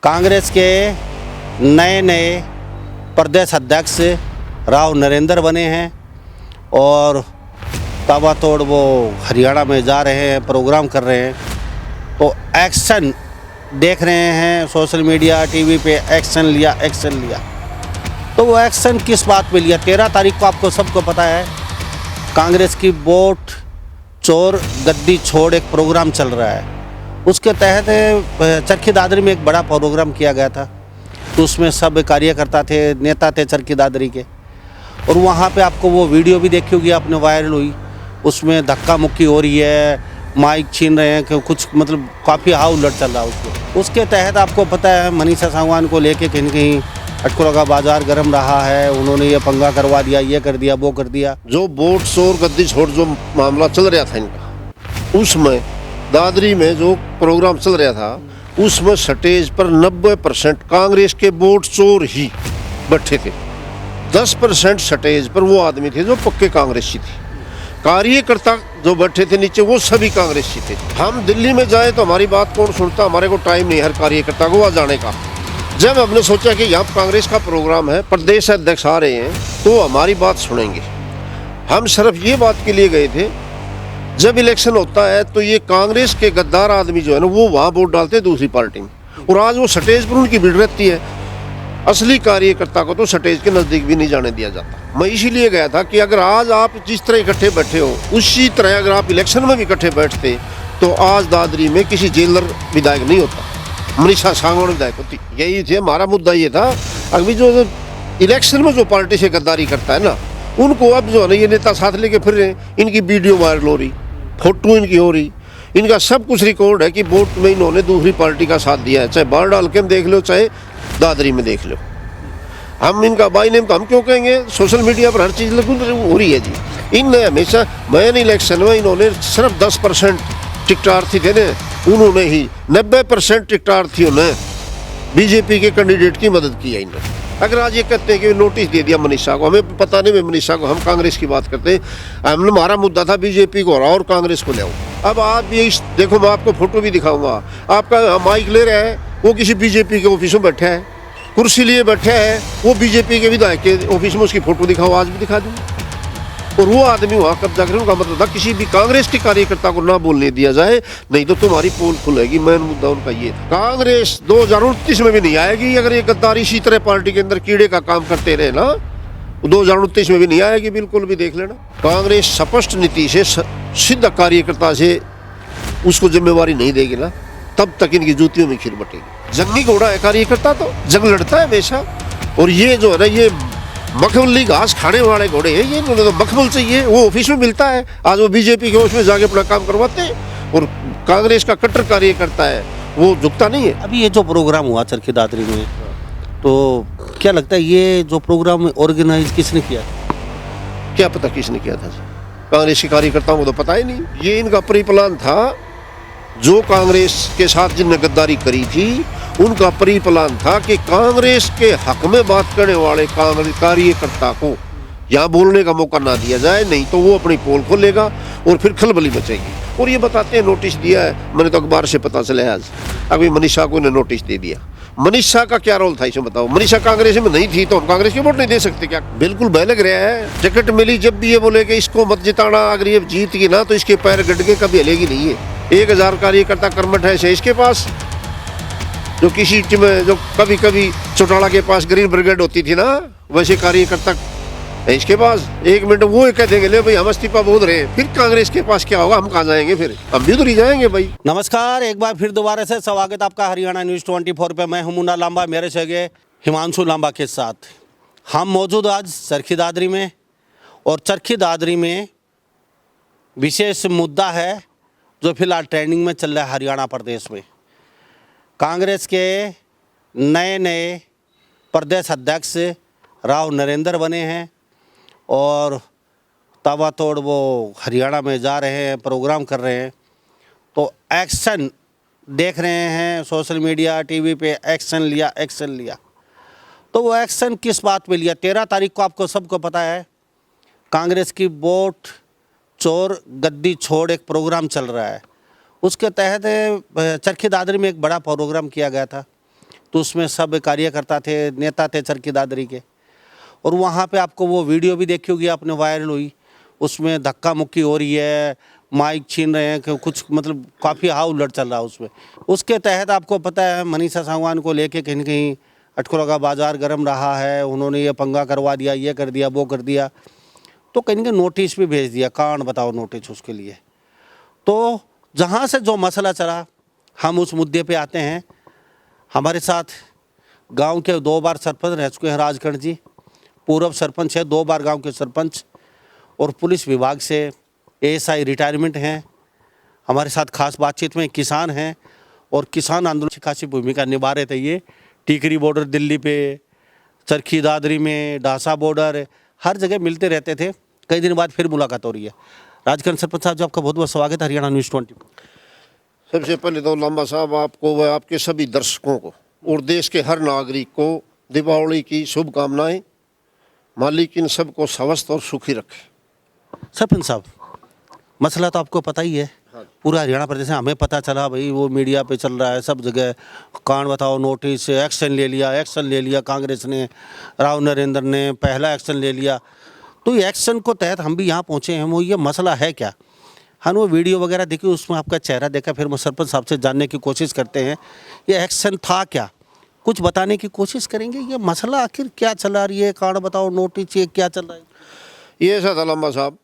कांग्रेस के नए नए प्रदेश अध्यक्ष राव नरेंद्र बने हैं और ताबड़तोड़ वो हरियाणा में जा रहे हैं, प्रोग्राम कर रहे हैं। तो एक्शन देख रहे हैं सोशल मीडिया, टीवी पे एक्शन लिया। तो वो एक्शन किस बात पे लिया? 13 तारीख को आपको सबको पता है कांग्रेस की वोट चोर गद्दी छोड़ एक प्रोग्राम चल रहा है। उसके तहत चरखी दादरी में एक बड़ा प्रोग्राम किया गया था। तो उसमें सब कार्यकर्ता थे, नेता थे चरखी दादरी के, और वहाँ पे आपको वो वीडियो भी देखी होगी आपने, वायरल हुई। उसमें धक्का मुक्की हो रही है, माइक छीन रहे हैं, कि कुछ मतलब काफ़ी हाव उलट चल रहा है उसको। उसके तहत आपको पता है मनीषा सांगवान को लेके कहीं कहीं अटकुरा का बाजार गर्म रहा है। उन्होंने ये पंगा करवा दिया, ये कर दिया, वो कर दिया। जो वोट चोर गद्दी छोड़ जो मामला चल रहा था इनका, उसमें दादरी में जो प्रोग्राम चल रहा था उसमें स्टेज पर 90% कांग्रेस के वोट चोर ही बैठे थे। 10% स्टेज पर वो आदमी थे जो पक्के कांग्रेसी थे। कार्यकर्ता जो बैठे थे नीचे वो सभी कांग्रेसी थे। हम दिल्ली में जाए तो हमारी बात कौन सुनता? हमारे को टाइम नहीं हर कार्यकर्ता को वहाँ जाने का। जब हमने सोचा कि यहाँ कांग्रेस का प्रोग्राम है, प्रदेश अध्यक्ष आ रहे हैं, तो हमारी बात सुनेंगे। हम सिर्फ ये बात के लिए गए थे, जब इलेक्शन होता है तो ये कांग्रेस के गद्दार आदमी जो है ना वो वहाँ वोट डालते हैं दूसरी पार्टी में, और आज वो स्टेज पर उनकी भीड़ रहती है। असली कार्यकर्ता को तो स्टेज के नज़दीक भी नहीं जाने दिया जाता। मैं इसीलिए गया था कि अगर आज आप जिस तरह इकट्ठे बैठे हो उसी तरह अगर आप इलेक्शन में भी इकट्ठे बैठते तो आज दादरी में किसी जेलर विधायक नहीं होता, मनीषा सांगवान विधायक होती। यही थे, हमारा मुद्दा ये था। अभी जो इलेक्शन में जो पार्टी से गद्दारी करता है ना, उनको अब जो है ना ये नेता साथ लेके फिर रहे हैं। इनकी वीडियो वायरल हो रही, फोटो इनकी हो रही, इनका सब कुछ रिकॉर्ड है कि वोट में इन्होंने दूसरी पार्टी का साथ दिया है। चाहे बाहर डाल के देख लो, चाहे दादरी में देख लो। हम इनका बाई नेम तो हम क्यों कहेंगे? सोशल मीडिया पर हर चीज़ लगू हो रही है जी। इनने हमेशा मैन इलेक्शन में इन्होंने सिर्फ 10% टिकटार्थी थे ना, उन्होंने ही 90% टिकटार्थियों ने बीजेपी के कैंडिडेट की मदद की है इन्होंने। अगर आज ये कहते हैं कि नोटिस दे दिया मनीषा को, हमें पता नहीं, मनीषा को, हम कांग्रेस की बात करते हैं। हमारा मुद्दा था बीजेपी को और कांग्रेस को ले आओ। अब आप ये देखो, मैं आपको फोटो भी दिखाऊंगा। आपका माइक ले रहा है, वो किसी बीजेपी के ऑफिस में बैठा है, कुर्सी लिए बैठा है, वो बीजेपी के विधायक के ऑफिस में उसकी फोटो दिखाओ, आज भी दिखा दूंगा। और वो आदमी वहाँ कब्जा करे, उनका मतलब था किसी भी कांग्रेस के कार्यकर्ता को ना बोलने दिया जाए, नहीं तो तुम्हारी पोल खुलेगी। मेन मुद्दा उनका ये था। कांग्रेस 2029 में भी नहीं आएगी अगर ये गद्दारी इसी तरह पार्टी के अंदर कीड़े का काम करते रहे ना, 2029 में भी नहीं आएगी, बिल्कुल भी देख लेना। कांग्रेस स्पष्ट नीति से सीधा कार्यकर्ता से उसको जिम्मेवारी नहीं देगी ना, तब तक इनकी जूतियों में खीर बटेगी। जंगी घोड़ा है कार्यकर्ता, तो जंग लड़ता है हमेशा। और ये जो है ना, ये मखमली घास खाने वाले घोड़े हैं। ये इन्होंने तो मखमल चाहिए, वो ऑफिस में मिलता है। आज वो बीजेपी के ऑफिस में जाके अपना काम करवाते हैं, और कांग्रेस का कट्टर कार्यकर्ता है वो झुकता नहीं है। अभी ये जो प्रोग्राम हुआ चरखी दादरी में, तो क्या लगता है ये जो प्रोग्राम ऑर्गेनाइज किसने किया? क्या पता किसने किया था? कांग्रेस के कार्यकर्ताओं को तो पता ही नहीं। ये इनका प्री प्लान था। जो कांग्रेस के साथ जिनने गद्दारी करी थी उनका प्री प्लान था कि कांग्रेस के हक में बात करने वाले कांग्रेस कार्यकर्ता को यहाँ बोलने का मौका ना दिया जाए, नहीं तो वो अपनी पोल खोलेगा और फिर खलबली मचेगी। और ये बताते हैं नोटिस दिया है, मैंने तो अखबार से पता चला आज। अभी मनीषा को इन्हें नोटिस दे दिया। मनीषा का क्या रोल था इसमें बताओ? मनीषा कांग्रेस में नहीं थी तो हम कांग्रेस की वोट नहीं दे सकते क्या? बिल्कुल बहलग रहा है। टिकट मिली जब भी ये बोले कि इसको मत जिताना, अगर ये जीत गई ना तो इसके पैर गड़ के कभी हलेगी नहीं है। 1000 कार्यकर्ता कर्मठ है इसके पास, जो किसी में जो कभी कभी चौटाला के पास ग्रीन ब्रिगेड होती थी ना, वैसे कार्यकर्ता है इसके पास। 1 मिनट वो कह देंगे ले भाई हम इस्तीफा बोल रहे हैं, फिर कांग्रेस के पास क्या होगा? हम कहाँ जाएंगे? फिर हम भी उधर ही जाएंगे भाई। नमस्कार, एक बार फिर दोबारा से स्वागत आपका हरियाणा न्यूज़ 24 पे। मैं हूं मुन्ना लांबा, मेरे सगे हिमांशु लांबा के साथ। हम मौजूद आज चरखी दादरी में, और चरखी दादरी में विशेष मुद्दा है जो फिलहाल ट्रेंडिंग में चल रहा है हरियाणा प्रदेश में। कांग्रेस के नए नए प्रदेश अध्यक्ष राव नरेंद्र बने हैं और ताबड़तोड़ वो हरियाणा में जा रहे हैं, प्रोग्राम कर रहे हैं। तो एक्शन देख रहे हैं सोशल मीडिया, टीवी पे एक्शन लिया। तो वो एक्शन किस बात पे लिया? 13 तारीख को आपको सबको पता है कांग्रेस की वोट चोर गद्दी छोड़ एक प्रोग्राम चल रहा है। उसके तहत चरखी दादरी में एक बड़ा प्रोग्राम किया गया था। तो उसमें सब कार्यकर्ता थे, नेता थे चरखी दादरी के। और वहाँ पे आपको वो वीडियो भी देखी होगी आपने, वायरल हुई, उसमें धक्का मुक्की हो रही है, माइक छीन रहे हैं, कि कुछ मतलब काफ़ी हाउलट चल रहा है उसमें। उसके तहत आपको पता है मनीषा सांगवान को लेके कहीं न कहीं अटकोला का बाज़ार गर्म रहा है, उन्होंने ये पंगा करवा दिया, ये कर दिया, वो कर दिया, तो कहीं न कहीं नोटिस भी भेज दिया, कारण बताओ नोटिस उसके लिए। तो जहाँ से जो मसला चला, हम उस मुद्दे पे आते हैं। हमारे साथ गांव के 2 बार सरपंच रह चुके हैं राजगढ़ जी, पूर्व सरपंच है, 2 बार गांव के सरपंच, और पुलिस विभाग से एएसआई रिटायरमेंट हैं। हमारे साथ खास बातचीत में किसान हैं, और किसान आंदोलन की खासी भूमिका निभा रहे थे। ये टिकरी बॉर्डर दिल्ली पे, चरखी दादरी में, ढासा बॉर्डर, हर जगह मिलते रहते थे। कई दिन बाद फिर मुलाकात हो रही है। राजगढ़ सरपंच साहब जी, आपका बहुत बहुत स्वागत है हरियाणा न्यूज़ 20। सबसे पहले तो लांबा साहब आपको व आपके सभी दर्शकों को और देश के हर नागरिक को दीपावली की शुभकामनाएं। मालिक इन सबको स्वस्थ और सुखी रखे। सरपंच साहब, मसला तो आपको पता ही है, पूरा हरियाणा प्रदेश में। हमें पता चला भाई, वो मीडिया पे चल रहा है सब जगह, कांड बताओ नोटिस, एक्शन ले लिया कांग्रेस ने, राव नरेंद्र ने पहला एक्शन ले लिया। तो ये एक्शन को तहत हम भी यहाँ पहुँचे हैं। वो ये मसला है क्या? हम वो वीडियो वगैरह देखी, उसमें आपका चेहरा देखा, फिर मैं सरपंच साहब से जानने की कोशिश करते हैं ये एक्शन था क्या, कुछ बताने की कोशिश करेंगे। ये मसला आखिर क्या चला रही है, कांड बताओ नोटिस, ये क्या चल रहा है? ये ऐसा था लांबा साहब,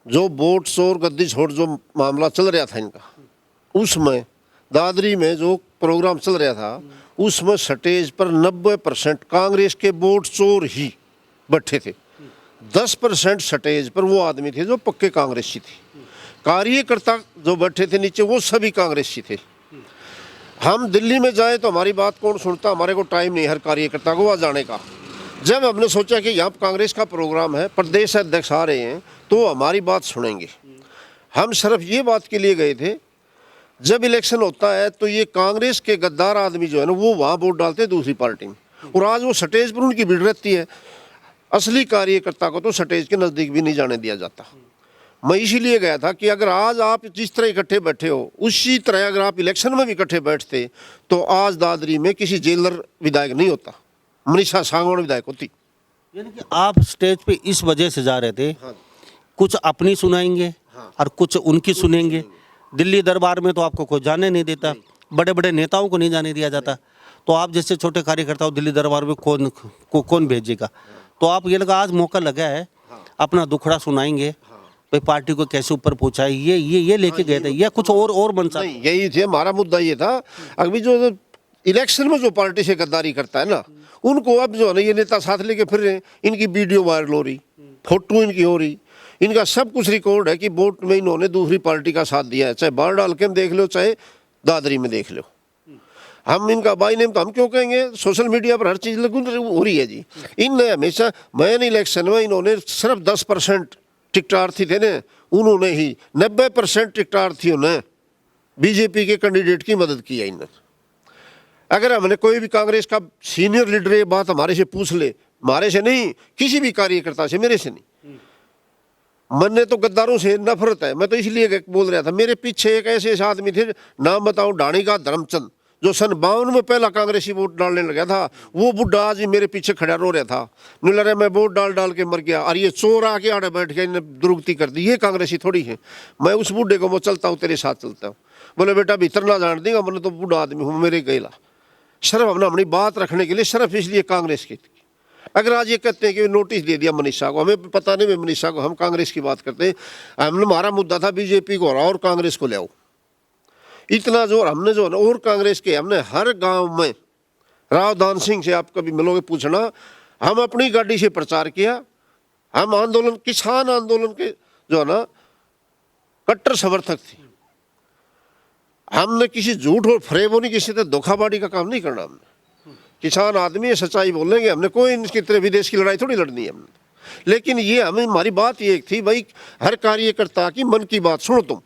जो वोट चोर गद्दी छोड़ जो मामला चल रहा था इनका, उसमें दादरी में जो प्रोग्राम चल रहा था, उसमें स्टेज पर 90% कांग्रेस के वोट चोर ही बैठे थे। 10% स्टेज पर वो आदमी थे जो पक्के कांग्रेसी थे। कार्यकर्ता जो बैठे थे नीचे, वो सभी कांग्रेसी थे। हम दिल्ली में जाए तो हमारी बात कौन सुनता, हमारे को टाइम नहीं हर कार्यकर्ता को वहाँ जाने का। जब हमने सोचा कि यहाँ कांग्रेस का प्रोग्राम है, प्रदेश अध्यक्ष आ रहे हैं, तो हमारी बात सुनेंगे, हम सिर्फ ये बात के लिए गए थे, जब इलेक्शन होता है तो ये कांग्रेस के गद्दार आदमी जो है ना, वो वहाँ वोट डालते हैं दूसरी पार्टी में, और आज वो स्टेज पर उनकी भीड़ रहती है। असली कार्यकर्ता को तो स्टेज के नज़दीक भी नहीं जाने दिया जाता। मैं इसीलिए गया था कि अगर आज आप जिस तरह इकट्ठे बैठे हो, उसी तरह अगर आप इलेक्शन में भी इकट्ठे बैठते तो आज दादरी में किसी जेलर विधायक नहीं होता, मनीषा सांगवान विधायक होती। यानी कि आप स्टेज पे इस वजह से जा रहे थे, हाँ। कुछ अपनी सुनाएंगे और कुछ उनकी सुनेंगे। दिल्ली दरबार में तो आपको कोई जाने नहीं देता, बड़े बड़े नेताओं को नहीं जाने दिया जाता, तो आप जैसे छोटे कार्यकर्ता दिल्ली दरबार में कौन भेजेगा? तो आप ये लगा आज मौका लगा है, अपना दुखड़ा सुनाएंगे, भाई पार्टी को कैसे ऊपर पहुंचाए, ये लेके गए थे, या कुछ और मनसा? नहीं, यही थे, हमारा मुद्दा ये था। अभी जो इलेक्शन में जो पार्टी से गद्दारी करता है ना, उनको अब जो है ना ये नेता साथ लेके फिर रहे हैं। इनकी वीडियो वायरल हो रही, फोटो इनकी हो रही, इनका सब कुछ रिकॉर्ड है कि वोट में इन्होंने दूसरी पार्टी का साथ दिया है, चाहे बाहर डाल के देख लो, चाहे दादरी में देख लो। हम इनका बाई नेम तो हम क्यों कहेंगे, सोशल मीडिया पर हर चीज़ हो रही है जी। इनने हमेशा मैन इलेक्शन में इन्होंने सिर्फ 10% टिकटार्थी थे ना, उन्होंने ही 90% टिकटार्थियों ने बीजेपी के कैंडिडेट की मदद की है इन्होंने। अगर हमने कोई भी कांग्रेस का सीनियर लीडर ये बात हमारे से पूछ ले, हमारे से नहीं, किसी भी कार्यकर्ता से, मेरे से नहीं, मन तो गद्दारों से नफरत है। मैं तो इसलिए बोल रहा था, मेरे पीछे एक ऐसे आदमी थे, नाम बताओ, ढाणी का धर्मचंद, जो सन 52 में पहला कांग्रेसी वोट डालने लगा था। वो बुढ़ा आज ही मेरे पीछे खड़ा रो रहा था, नहीं लग रहा मैं वोट डाल के मर गया, और ये चोर आके आड़े बैठ के इन्हें दुर्गति कर दी, ये कांग्रेसी थोड़ी है। मैं उस बुढ़े को, मैं चलता हूँ तेरे साथ चलता हूँ, बोले बेटा भीतर ना जान देगा, मैंने तो बूढ़ा आदमी हूँ, मेरे गैला। सिर्फ हमने अपनी बात रखने के लिए, सिर्फ इसलिए कांग्रेस की। अगर आज ये कहते हैं कि नोटिस दे दिया मनीषा को, हमें पता नहीं, मनीषा को, हम कांग्रेस की बात करते हैं। हमने, हमारा मुद्दा था बीजेपी को हराओ और कांग्रेस को ले आओ। इतना जोर हमने जो है ना, और कांग्रेस के हमने हर गांव में, राव दान सिंह से आप कभी मिलोगे पूछना, हम अपनी गाड़ी से प्रचार किया। हम आंदोलन, किसान आंदोलन के जो है ना कट्टर समर्थक थे। हमने किसी झूठ और फरेबो नहीं, किसी तरह धोखाबाड़ी का काम नहीं करना। हमने किसान आदमी है, सच्चाई बोलेंगे, हमने कोई इनकी तरह विदेश की लड़ाई थोड़ी लड़नी है हमने। लेकिन ये हमें, हमारी बात ये एक थी भाई, हर कार्यकर्ता की मन की बात सुनो तुम।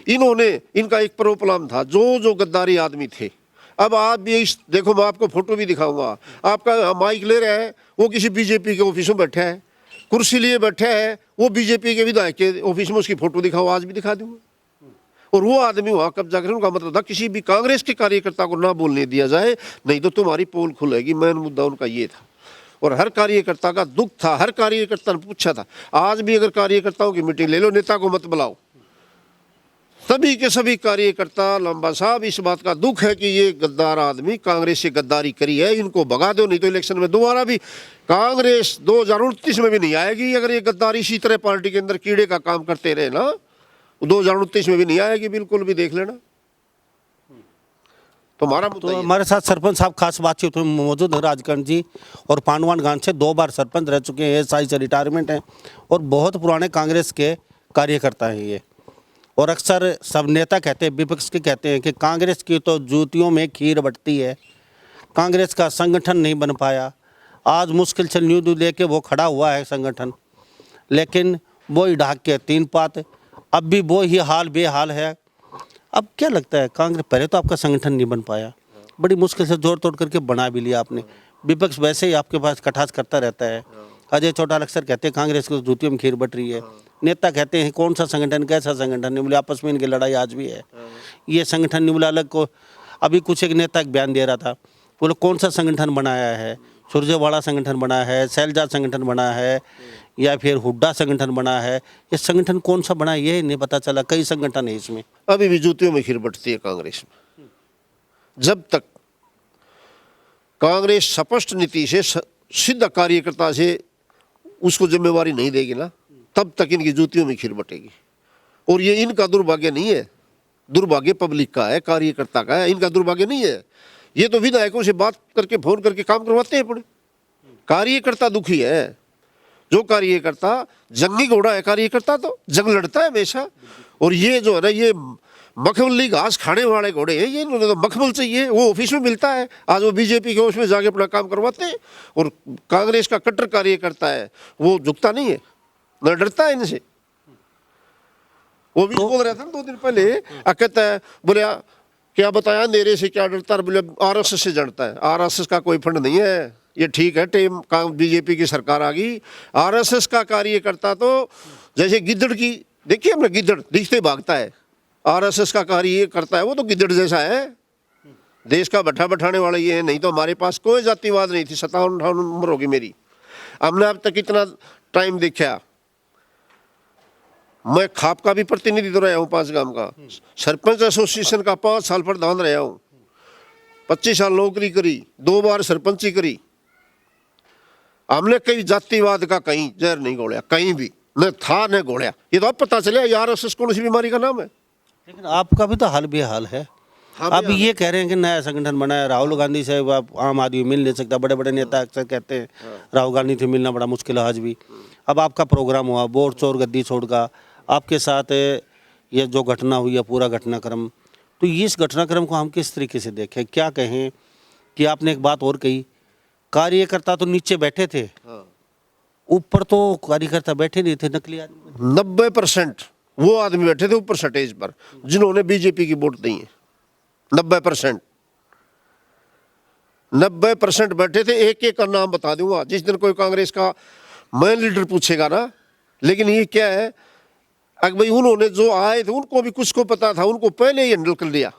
इन्होंने, इनका एक प्रोग्राम था, जो गद्दारी आदमी थे। अब आप भी देखो, मैं आपको फोटो भी दिखाऊंगा। आपका माइक ले रहा है, वो किसी बीजेपी के ऑफिस में बैठा है, कुर्सी लिए बैठा है, वो बीजेपी के विधायक के ऑफिस में, उसकी फोटो दिखाओ, आज भी दिखा दूंगा। और वो आदमी वहां कब्जा करे, उनका मतलब था किसी भी कांग्रेस के कार्यकर्ता को ना बोलने दिया जाए, नहीं तो तुम्हारी पोल खुलेगी। मेन मुद्दा उनका ये था और हर कार्यकर्ता का दुख था, हर कार्यकर्ता ने पूछा था। आज भी अगर कार्यकर्ताओं की मीटिंग ले लो, नेता को मत बुलाओ, सभी के सभी कार्यकर्ता लंबा साहब इस बात का दुख है कि ये गद्दार आदमी कांग्रेस से गद्दारी करी है, इनको भगा दो, नहीं तो इलेक्शन में दोबारा भी कांग्रेस 2029 में भी नहीं आएगी। अगर ये गद्दारी इसी तरह पार्टी के अंदर कीड़े का काम करते रहे ना, 2029 में भी नहीं आएगी, बिल्कुल भी देख लेना। तो हमारा तो हमारे साथ सरपंच साहब खास बातचीत में मौजूद है, राजकरण जी, और पांडवान गांव से 2 बार सरपंच रह चुके हैं, एसआई से रिटायरमेंट हैं और बहुत पुराने कांग्रेस के कार्यकर्ता हैं ये। और अक्सर सब नेता कहते हैं, विपक्ष के कहते हैं कि कांग्रेस की तो जूतियों में खीर बटती है, कांग्रेस का संगठन नहीं बन पाया। आज मुश्किल से न्यूज लेके वो खड़ा हुआ है संगठन, लेकिन वो ही ढाक के 3 पात, अब भी वो ही हाल बेहाल है। अब क्या लगता है, कांग्रेस पहले तो आपका संगठन नहीं बन पाया, बड़ी मुश्किल से जोड़ तोड़ करके बना भी लिया आपने, विपक्ष वैसे ही आपके पास कटाक्ष करता रहता है। अजय चौटाला अक्सर कहते हैं कांग्रेस की जूतियों में खीर बट रही है, नेता कहते हैं कौन सा संगठन कैसा संगठन, नहीं बोले आपस में इनकी लड़ाई आज भी है। ये संगठन नहीं बोला अलग को, अभी कुछ एक नेता एक बयान दे रहा था, बोले कौन सा संगठन बनाया है, सुरजेवाड़ा संगठन बना है, सैलजा संगठन बना है, या फिर हुड्डा संगठन बना है, ये संगठन कौन सा बना है ये नहीं पता चला, कई संगठन है इसमें। अभी भी जूतियों में खीर बटती है कांग्रेस में। जब तक कांग्रेस स्पष्ट नीति से सीधा कार्यकर्ता से उसको जिम्मेवारी नहीं देगी ना, तब तक इनकी जूतियों में खीर बटेगी। और ये इनका दुर्भाग्य नहीं है, दुर्भाग्य पब्लिक का है, कार्यकर्ता का है, इनका दुर्भाग्य नहीं है। ये तो विधायकों से बात करके फोन करके काम करवाते हैं अपने। कार्यकर्ता दुखी है, जो कार्यकर्ता जंगी घोड़ा है, कार्यकर्ता तो जंग लड़ता है हमेशा। और ये जो है ना, ये मखमली घास खाने वाले घोड़े हैं, ये इन्होंने तो मखमल चाहिए, वो ऑफिस में मिलता है। आज वो बीजेपी के ऑफिस में जाके अपना काम करवाते हैं। और कांग्रेस का कट्टर कार्यकर्ता है, वो झुकता नहीं है, न डरता है इनसे। वो भी बोल रहा था 2 दिन पहले, कहता है बोले क्या बताया, अंधेरे से क्या डरता है, बोले आरएसएस से डरता है। आरएसएस का कोई फंड नहीं है, ये ठीक है टेम बीजेपी की सरकार आ गई। आरएसएस का कार्यकर्ता तो जैसे गिद्दड़ की, देखिए हमने गिद्दड़ दिखते भागता है, आरएसएस का कार्य करता है वो तो गिद्दड़ जैसा है। देश का बैठा बैठाने वाला ये है, नहीं तो हमारे पास कोई जातिवाद नहीं थी। 57-58 उम्र होगी मेरी, हमने अब तक इतना टाइम देखा। मैं खाप का भी प्रतिनिधित्व रहा हूँ, 5 गांव का सरपंच एसोसिएशन का 5 साल प्रधान रहा हूँ, 25 साल नौकरी करी, 2 बार सरपंची करी। हमने कहीं जातिवाद का कहीं जहर नहीं घोड़ा, कहीं भी न था न घोड़ा। ये तो अब पता चला आरएसएस कौन सी बीमारी का नाम है। लेकिन आपका भी तो हाल बेहाल है। अब ये कह रहे हैं कि नया संगठन बना है, राहुल गांधी से आम आदमी मिल नहीं सकता, बड़े बड़े नेता अक्सर कहते हैं राहुल गांधी से मिलना बड़ा मुश्किल है आज भी। अब आपका प्रोग्राम हुआ बोर्ड चोर गद्दी छोड़ का, आपके साथ ये जो घटना हुई है पूरा घटनाक्रम, तो इस घटनाक्रम को हम किस तरीके से देखें, क्या कहें कि आपने एक बात और कही, कार्यकर्ता तो नीचे बैठे थे, ऊपर तो कार्यकर्ता बैठे नहीं थे, नकली आदमी 90% वो आदमी बैठे थे ऊपर स्टेज पर जिन्होंने बीजेपी की वोट दी है। 90% बैठे थे। एक एक का नाम बता दूंगा जिस दिन कोई कांग्रेस का मेन लीडर पूछेगा ना। लेकिन ये क्या है, अगर भाई उन्होंने जो आए थे उनको भी कुछ को पता था, उनको पहले ही हैंडल कर लिया।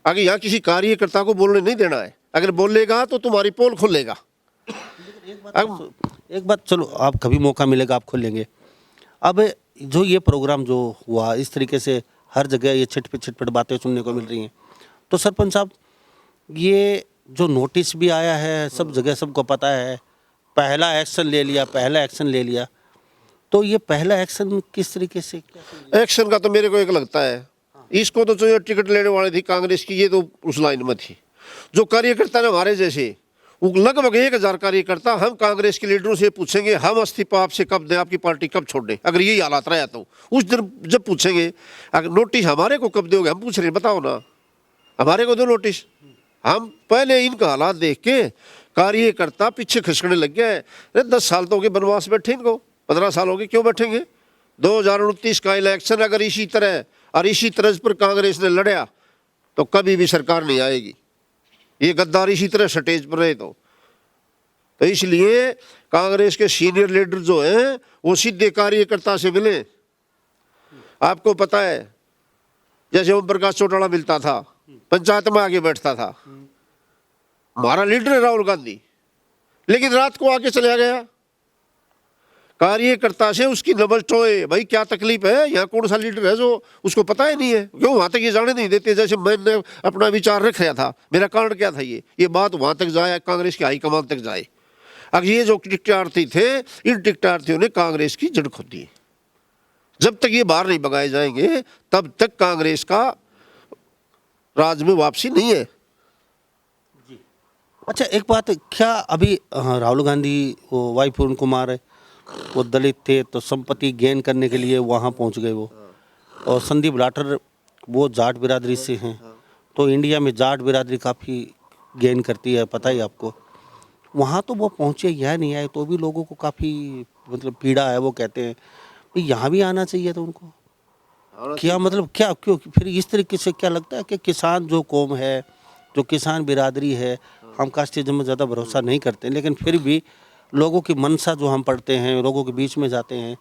आगे यहाँ किसी कार्यकर्ता को बोलने नहीं देना है, अगर बोलेगा तो तुम्हारी पोल खुलेगा। एक बात चलो, आप कभी मौका मिलेगा आप खोलेंगे। अब जो ये प्रोग्राम जो हुआ इस तरीके से हर जगह ये छिटपिट बातें सुनने को मिल रही हैं, तो सरपंच साहब ये जो नोटिस भी आया है सब जगह सबको पता है, पहला एक्शन ले लिया, तो ये पहला एक्शन किस तरीके से, एक्शन का तो मेरे को एक लगता है, इसको तो जो टिकट लेने वाली थी कांग्रेस की, ये तो उस लाइन में थी। जो कार्यकर्ता ने हमारे जैसे लगभग 1000 कार्यकर्ता, हम कांग्रेस के लीडरों से पूछेंगे हम इस्तीफा आपसे कब दें, आपकी पार्टी कब छोड़ दें। अगर यही हालात रहा तो उस दिन जब पूछेंगे, अगर नोटिस हमारे को कब दोगे, हम पूछ रहे हैं बताओ ना, हमारे को दो नोटिस। हम पहले इनका हालात देख के कार्यकर्ता पीछे खिसकने लग गया है। 10 साल तो हो गए बनवास बैठे इनको, 15 साल हो गए, क्यों बैठेंगे। 2029 का इलेक्शन अगर इसी तरह और इसी तरह पर कांग्रेस ने लड़ा तो कभी भी सरकार नहीं आएगी। ये गद्दार इसी तरह स्टेज पर रहे तो इसलिए कांग्रेस के सीनियर लीडर जो हैं वो सीधे कार्यकर्ता से मिले। आपको पता है जैसे ओम प्रकाश चौटाला मिलता था, पंचायत में आके बैठता था, हमारा लीडर है राहुल गांधी, लेकिन रात को आके चला गया। कार्यकर्ता से उसकी नब्ज टोए, भाई क्या तकलीफ है, यहाँ कौन सा लीडर है जो उसको पता ही नहीं है, क्यों वहां तक ये जाने नहीं देते। जैसे मैंने अपना विचार रख रहा था, मेरा कारण क्या था, ये बात वहां तक जाए, कांग्रेस की हाईकमान तक जाए। अब ये जो टिकटार्थी थे, इन टिकटार्थियों ने कांग्रेस की जड़ खोदी है। जब तक ये बाहर नहीं भगाए जाएंगे तब तक कांग्रेस का राज में वापसी नहीं है। अच्छा एक बात, क्या अभी राहुल गांधी वो वाई पूर्ण कुमार है, वो दलित थे तो संपत्ति गेन करने के लिए वहाँ पहुँच गए वो, और संदीप लाटर वो जाट बिरादरी से हैं, तो इंडिया में जाट बिरादरी काफ़ी गेन करती है, पता ही आपको। वहाँ तो वो पहुँचे या नहीं आए तो भी लोगों को काफ़ी मतलब पीड़ा है। वो कहते हैं कि यहाँ भी आना चाहिए था उनको, क्या मतलब क्या, क्यों फिर इस तरीके से क्या लगता है कि किसान जो कौम है, जो किसान बिरादरी है, हम कास्टिज्म में ज़्यादा भरोसा नहीं करते, लेकिन फिर भी लोगों की मनसा जो हम पढ़ते हैं, लोगों के बीच में जाते हैं,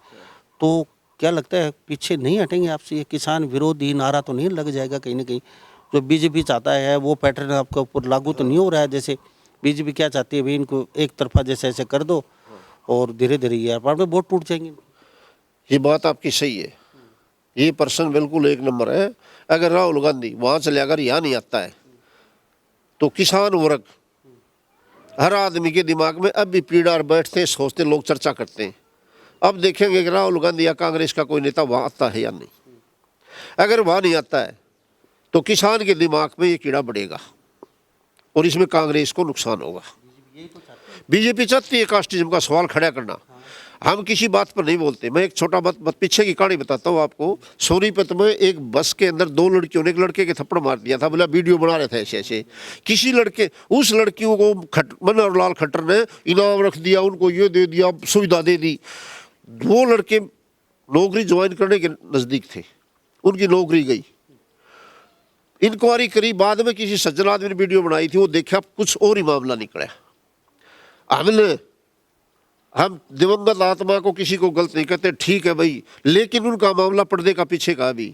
तो क्या लगता है पीछे नहीं हटेंगे आपसे? ये किसान विरोधी नारा तो नहीं लग जाएगा कहीं ना कहीं? जो बीजेपी चाहता है वो पैटर्न आपके ऊपर लागू तो नहीं हो रहा है? जैसे बीजेपी क्या चाहती है, भाई इनको एक तरफा जैसे ऐसे कर दो और धीरे धीरे यार पर वोट टूट जाएंगे। ये बात आपकी सही है, ये पर्सन बिल्कुल एक नंबर है। अगर राहुल गांधी वहां चले अगर यहाँ नहीं आता है तो किसान वर्ग, हर आदमी के दिमाग में अब भी पीड़ा और बैठते सोचते, लोग चर्चा करते हैं। अब देखेंगे कि राहुल गांधी या कांग्रेस का कोई नेता वहां आता है या नहीं। अगर वहां नहीं आता है तो किसान के दिमाग में ये कीड़ा बढ़ेगा और इसमें कांग्रेस को नुकसान होगा। बीजेपी चाहती है कास्टिज्म का सवाल खड़ा करना। हम किसी बात पर नहीं बोलते। मैं एक छोटा बात पीछे की कहानी बताता हूँ आपको। सोनीपत में एक बस के अंदर दो लड़कियों ने एक लड़के के थप्पड़ मार दिया था, बोला वीडियो बना रहे थे ऐसे ऐसे। किसी लड़के, उस लड़कियों को मनोहर लाल खट्टर ने इनाम रख दिया, उनको ये दे दिया, सुविधा दे दी। वो लड़के नौकरी ज्वाइन करने के नज़दीक थे, उनकी नौकरी गई। इंक्वायरी करी, बाद में किसी सज्जन आदमी ने वीडियो बनाई थी, वो देखा कुछ और ही मामला निकला। हम दिवंगत आत्मा को किसी को गलत नहीं कहते, ठीक है भाई, लेकिन उनका मामला पर्दे का पीछे का भी।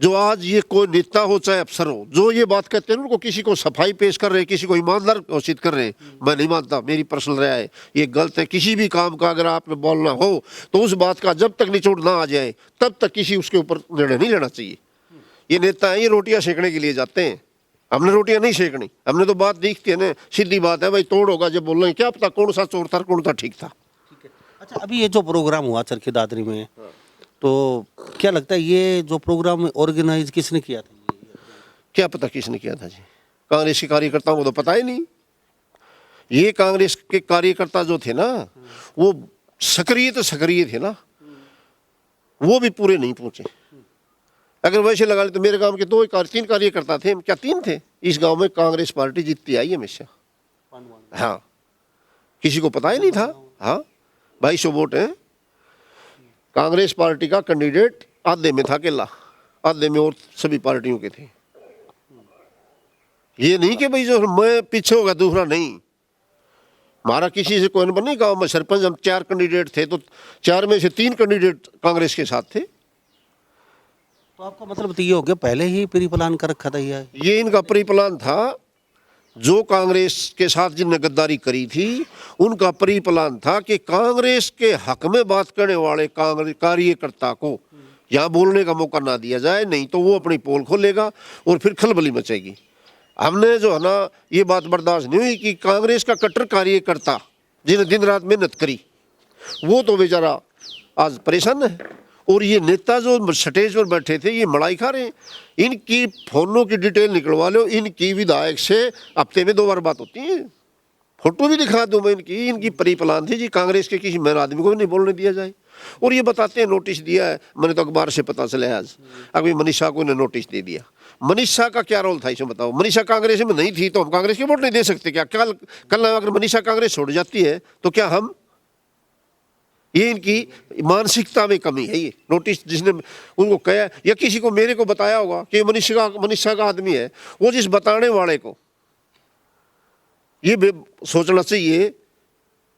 जो आज ये कोई नेता हो चाहे अफसर हो, जो ये बात कहते हैं उनको किसी को सफाई पेश कर रहे हैं, किसी को ईमानदार घोषित कर रहे हैं, मैं नहीं मानता, मेरी पर्सनल राय है, ये गलत है। किसी भी काम का अगर आपने बोलना हो तो उस बात का जब तक निचोड़ ना आ जाए तब तक किसी उसके ऊपर निर्णय नहीं लेना चाहिए। ये नेता है, ये रोटियां सेकने के लिए जाते हैं, हमने रोटियां नहीं सेकनी, हमने तो बात दिखती है ना, सीधी बात है भाई, तोड़ होगा जब बोल रहे हैं, क्या पता कौन सा चोर था कौन सा ठीक था। अच्छा अभी ये जो प्रोग्राम हुआ चरखी दादरी में, तो क्या लगता है ये जो प्रोग्राम ऑर्गेनाइज किसने किया था? क्या पता किसने किया था जी, कांग्रेस के कार्यकर्ताओं को तो पता ही नहीं। ये कांग्रेस के कार्यकर्ता जो थे ना, वो सक्रिय थे ना, वो भी पूरे नहीं पहुंचे। अगर वैसे लगा ले तो मेरे गांव के तीन कार्यकर्ता थे, क्या तीन थे? इस गांव में कांग्रेस पार्टी जीतती आई हमेशा। हाँ, किसी को पता ही नहीं था। हाँ, 2200 वोट हैं। कांग्रेस पार्टी का कैंडिडेट आधे में था अकेला, आधे में और सभी पार्टियों के थे। ये नहीं कि भाई जो मैं पीछे होगा दूसरा नहीं। हमारा किसी से कोई नंबर नहीं। गांव में सरपंच हम 4 कैंडिडेट थे, तो 4 में से 3 कैंडिडेट कांग्रेस के साथ थे। तो आपका मतलब तो ये हो गया पहले ही प्री प्लान कर रखा था? ये इनका प्री प्लान था। जो कांग्रेस के साथ जिनने गद्दारी करी थी उनका प्री प्लान था कि कांग्रेस के हक में बात करने वाले कांग्रेस कार्यकर्ता को यहाँ बोलने का मौका ना दिया जाए, नहीं तो वो अपनी पोल खोलेगा और फिर खलबली मचेगी। हमने जो है ना, ये बात बर्दाश्त नहीं हुई कि कांग्रेस का कट्टर कार्यकर्ता जिन्हें दिन रात मेहनत करी, वो तो बेचारा आज परेशान है। और ये नेता जो स्टेज पर बैठे थे, ये मलाई खा रहे हैं। इनकी फोनों की डिटेल निकलवा लो, इनकी विधायक से हफ्ते में 2 बार बात होती है। फोटो भी दिखा दूं मैं इनकी प्री प्लान थी जी, कांग्रेस के किसी मेरे आदमी को भी नहीं बोलने दिया जाए। और ये बताते हैं नोटिस दिया है, मैंने तो अखबार से पता चला आज। अभी मनीषा को इन्हें नोटिस दे दिया। मनीषा का क्या रोल था इसमें बताओ? मनीषा कांग्रेस में नहीं थी तो हम कांग्रेस के वोट नहीं दे सकते क्या? कल अगर मनीषा कांग्रेस छोड़ जाती है तो क्या हम? ये इनकी मानसिकता में कमी है। ये नोटिस जिसने उनको कहा या किसी को मेरे को बताया होगा कि मनीषा का आदमी है, वो जिस बताने वाले को ये सोचना चाहिए,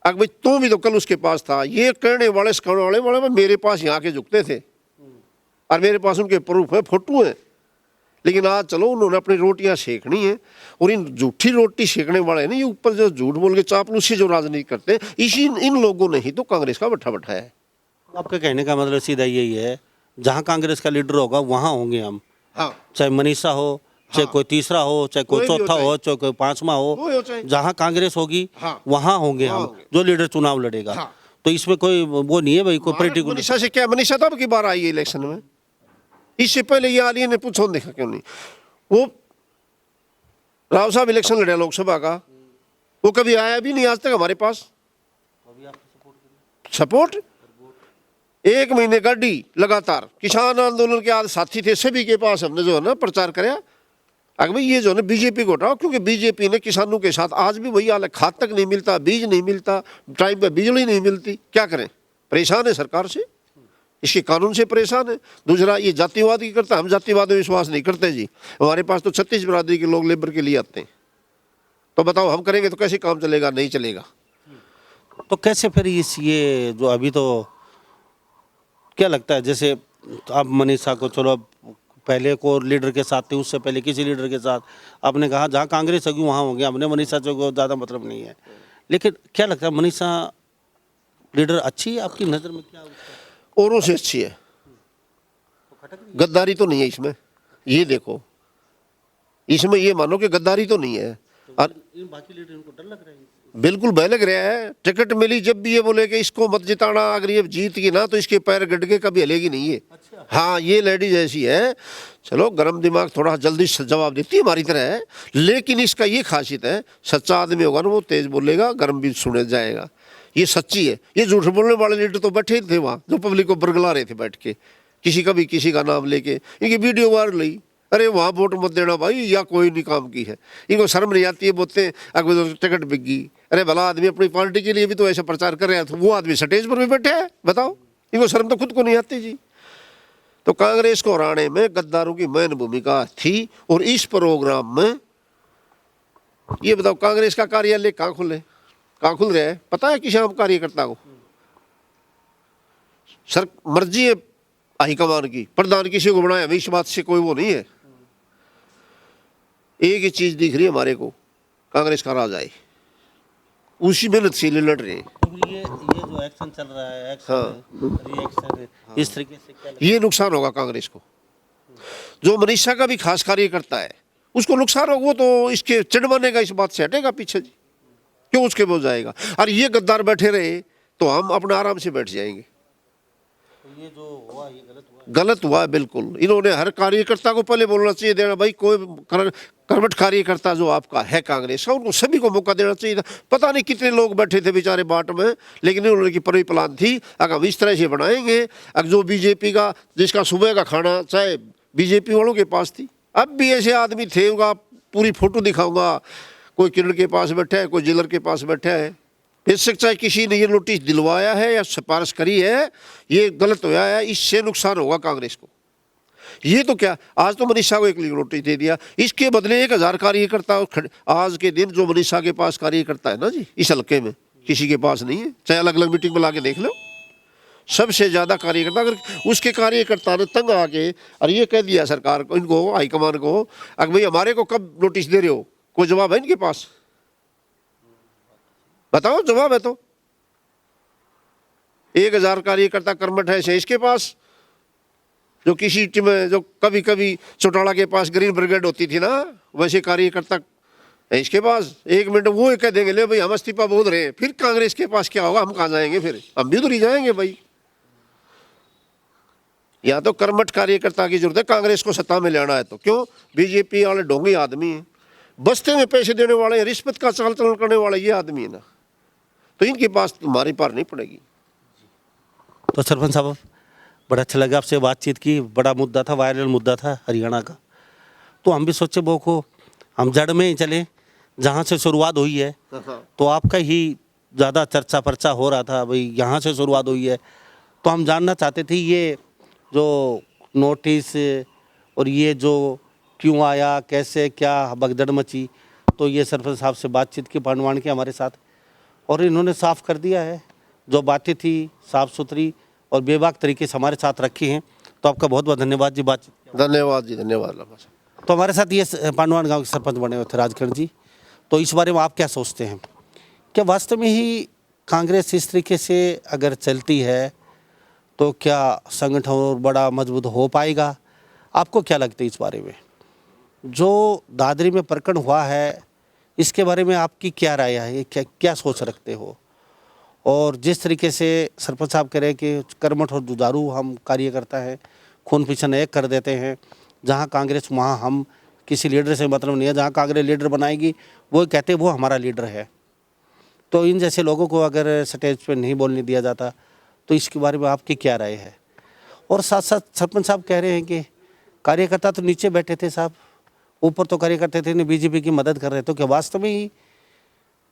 अगर भाई तुम भी तो कल उसके पास था। ये कहने वाले सिखाने वाले मेरे पास यहाँ के झुकते थे और मेरे पास उनके प्रूफ है, फोटो है। लेकिन आज चलो उन्होंने अपनी रोटियां सेकनी है, और इन झूठी रोटी सेकने वाले ने ये ऊपर जो झूठ बोल के चापलूसी जो राजनीति करते हैं, इसी इन लोगों ने ही तो कांग्रेस का बट्ठा बैठाया है। आपका कहने का मतलब सीधा यही है, जहाँ कांग्रेस का लीडर होगा वहाँ होंगे हम, हाँ, चाहे मनीषा हो, चाहे कोई तीसरा हो, चाहे कोई कोई भी हो, चौथा हो, चाहे कोई पांचवा कोई हो, हो चाहे। जहाँ कांग्रेस होगी हाँ, वहाँ होंगे वहाँ हम, होंगे। जो लीडर चुनाव लड़ेगा। हाँ। तो इसमें कोई वो नहीं है भाई, कोई पर्टिकुलर। मनीषा से क्या, मनीषा तो अब की बार आई है इलेक्शन में, इससे पहले ये आलिया ने पूछो देखा क्यों नहीं। वो राव साहब इलेक्शन लड़े लोकसभा का, वो कभी आया भी नहीं आज तक हमारे पास सपोर्ट। 1 महीने गाड़ी लगातार किसान आंदोलन के आज साथी थे, सभी के पास हमने जो है ना प्रचार कराया, अगर भाई ये जो है ना बीजेपी को हटाओ, क्योंकि बीजेपी ने किसानों के साथ आज भी वही हाल है, खाद तक नहीं मिलता, बीज नहीं मिलता, टाइम पे बिजली नहीं मिलती, क्या करें, परेशान है सरकार से, इसके कानून से परेशान है। दूसरा ये जातिवाद की करता, हम जातिवाद में विश्वास नहीं करते जी, हमारे पास तो 36 बिरादरी के लोग लेबर के लिए आते हैं, तो बताओ हम करेंगे तो कैसे काम चलेगा, नहीं चलेगा। तो कैसे फिर ये जो अभी तो क्या लगता है, जैसे आप मनीषा को चलो अब पहले को लीडर के साथ थे, उससे पहले किसी लीडर के साथ आपने कहा जहाँ कांग्रेस होगी वहाँ होंगे, हमने मनीषा को ज़्यादा मतलब नहीं है, लेकिन क्या लगता है मनीषा लीडर अच्छी है आपकी नज़र में? क्या औरों से अच्छी है, गद्दारी तो नहीं है इसमें, ये देखो इसमें ये मानो कि गद्दारी तो नहीं है। और बाकी लीडर इनको डर लग रहा है? बिल्कुल भय लग रहा है, टिकट मिली जब भी ये बोले कि इसको मत जिताना, अगर ये जीत गई ना तो इसके पैर गड़ के कभी हलेगी नहीं है। अच्छा। हाँ, ये लेडीज ऐसी है, चलो गर्म दिमाग थोड़ा जल्दी जवाब देती है हमारी तरह है, लेकिन इसका ये खासियत है, सच्चा आदमी होगा ना वो तेज बोलेगा, गर्म भी सुने जाएगा, ये सच्ची है। ये झूठ बोलने वाले लीडर तो बैठे थे वहाँ, जो पब्लिक को बरगला रहे थे बैठ के, किसी का भी किसी का नाम लेके, इनकी वीडियो वायरल हुई, अरे वहाँ वोट मत देना भाई, या कोई नहीं काम की है, इनको शर्म नहीं आती है, बोलते हैं अगर तो टिकट बिक गई, अरे भला आदमी अपनी पार्टी के लिए भी तो ऐसा प्रचार कर रहा है, तो वो आदमी स्टेज पर भी बैठे है, बताओ इनको शर्म तो खुद को नहीं आती जी। तो कांग्रेस को हराने में गद्दारों की मेन भूमिका थी, और इस प्रोग्राम में ये बताओ कांग्रेस का कार्यालय कहाँ खुल रहा है, पता है किसी आम कार्यकर्ता को? सर मर्जी है हाईकमान की, प्रधान किसी को बनाया, इस बात से कोई वो नहीं है। एक ही चीज दिख रही है हमारे को, कांग्रेस का राज आए, उसी मेहनत से लड़ रहे हैं। ये जो एक्शन चल रहा है, रिएक्शन, इस तरीके से क्या ये नुकसान होगा कांग्रेस को। जो मनीषा का भी खास कार्य करता है उसको नुकसान होगा, वो तो इसके चिड़वाने का इस बात से हटेगा पीछे जी, क्यों उसके वो जाएगा। और ये गद्दार बैठे रहे तो हम अपना आराम से बैठ जाएंगे। ये जो हुआ ये गलत हुआ बिल्कुल। इन्होंने हर कार्यकर्ता को पहले बोलना चाहिए देना भाई, कोई कर्मठ कार्यकर्ता जो आपका है कांग्रेस का, उनको सभी को मौका देना चाहिए था। पता नहीं कितने लोग बैठे थे बेचारे बाट में, लेकिन इन्होंने की परी प्लान थी, अगर हम इस तरह से बनाएंगे, अगर जो बीजेपी का जिसका सुबह का खाना चाहे बीजेपी वालों के पास थी, अब भी ऐसे आदमी थे, उनका पूरी फोटो दिखाऊंगा, कोई किरण के पास बैठा है, कोई जिलर के पास बैठा है, बेशक चाहे किसी ने ये नोटिस दिलवाया है या सिफारिश करी है, ये गलत होया है, इससे नुकसान होगा कांग्रेस को। ये तो क्या, आज तो मनीषा को एक नोटिस दे दिया, इसके बदले 1000 कार्यकर्ता आज के दिन जो मनीषा के पास कार्यकर्ता है ना जी, इस हल्के में किसी के पास नहीं है, चाहे अलग अलग मीटिंग बुला के देख लो, सबसे ज्यादा कार्यकर्ता। अगर उसके कार्यकर्ता ने तंग आके और ये कह दिया सरकार को, इनको हाईकमान को, अगर भाई हमारे को कब नोटिस दे रहे हो, कोई जवाब है इनके पास? बताओ, जवाब है तो 1000 कार्यकर्ता कर्मठ है इसके पास, जो किसी टीम में जो कभी कभी चौटाला के पास ग्रीन ब्रिगेड होती थी ना, वैसे कार्यकर्ता है इसके पास। 1 मिनट वो कह देंगे ले भाई हम इस्तीफा बोल रहे हैं, फिर कांग्रेस के पास क्या होगा, हम कहाँ जाएंगे, फिर हम भी उधर ही जाएंगे भाई। या तो कर्मठ कार्यकर्ता की जरूरत है कांग्रेस को सत्ता में लेना है तो, क्यों बीजेपी वाले ढोंगी आदमी हैं, बस्ते में पैसे देने वाले, रिश्वत का चाल चलन करने वाले ये आदमी है ना, तो इनके पास तुम्हारी पार नहीं पड़ेगी। तो सरपंच साहब बड़ा अच्छा लगा आपसे बातचीत की, बड़ा मुद्दा था, वायरल मुद्दा था हरियाणा का, तो हम भी सोचे वो को हम जड़ में ही चले, जहाँ से शुरुआत हुई है, तो आपका ही ज़्यादा चर्चा पर्चा हो रहा था, भाई यहाँ से शुरुआत हुई है, तो हम जानना चाहते थे ये जो नोटिस और ये जो क्यों आया, कैसे क्या भगदड़ मची, तो ये सरपंच साहब से बातचीत की पांडवान की हमारे साथ, और इन्होंने साफ कर दिया है, जो बातें थी साफ सुथरी और बेबाक तरीके से हमारे साथ रखी हैं। तो आपका बहुत बहुत धन्यवाद जी बातचीत। धन्यवाद जी, धन्यवाद। तो हमारे साथ ये पांडवान गांव के सरपंच बने हुए थे राजकिरण जी, तो इस बारे में आप क्या सोचते हैं? क्या वास्तव में ही कांग्रेस इस तरीके से अगर चलती है तो क्या संगठन और बड़ा मजबूत हो पाएगा? आपको क्या लगता है इस बारे में? जो दादरी में प्रकरण हुआ है इसके बारे में आपकी क्या राय है, क्या क्या सोच रखते हो? और जिस तरीके से सरपंच साहब कह रहे हैं कि कर्मठ और जुझारू हम कार्यकर्ता हैं, खून पीछे एक कर देते हैं, जहां कांग्रेस वहां हम, किसी लीडर से मतलब नहीं है, जहां कांग्रेस लीडर बनाएगी वो कहते वो हमारा लीडर है। तो इन जैसे लोगों को अगर स्टेज पे नहीं बोलने दिया जाता तो इसके बारे में आपकी क्या राय है? और साथ साथ सरपंच साहब कह रहे हैं कि कार्यकर्ता तो नीचे बैठे थे साहब, ऊपर तो कार्यकर्ता थे नहीं, बीजेपी की मदद कर रहे, तो क्या वास्तव में ही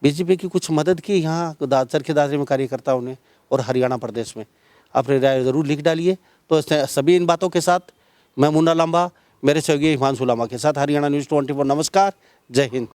बीजेपी की कुछ मदद की यहाँ चरखी दादरी में कार्यकर्ताओं ने और हरियाणा प्रदेश में? अपनी राय ज़रूर लिख डालिए। तो सभी इन बातों के साथ मैं मुन्ना लांबा, मेरे सहयोगी हिमांशु लांबा के साथ हरियाणा न्यूज़ 24। नमस्कार, जय हिंद।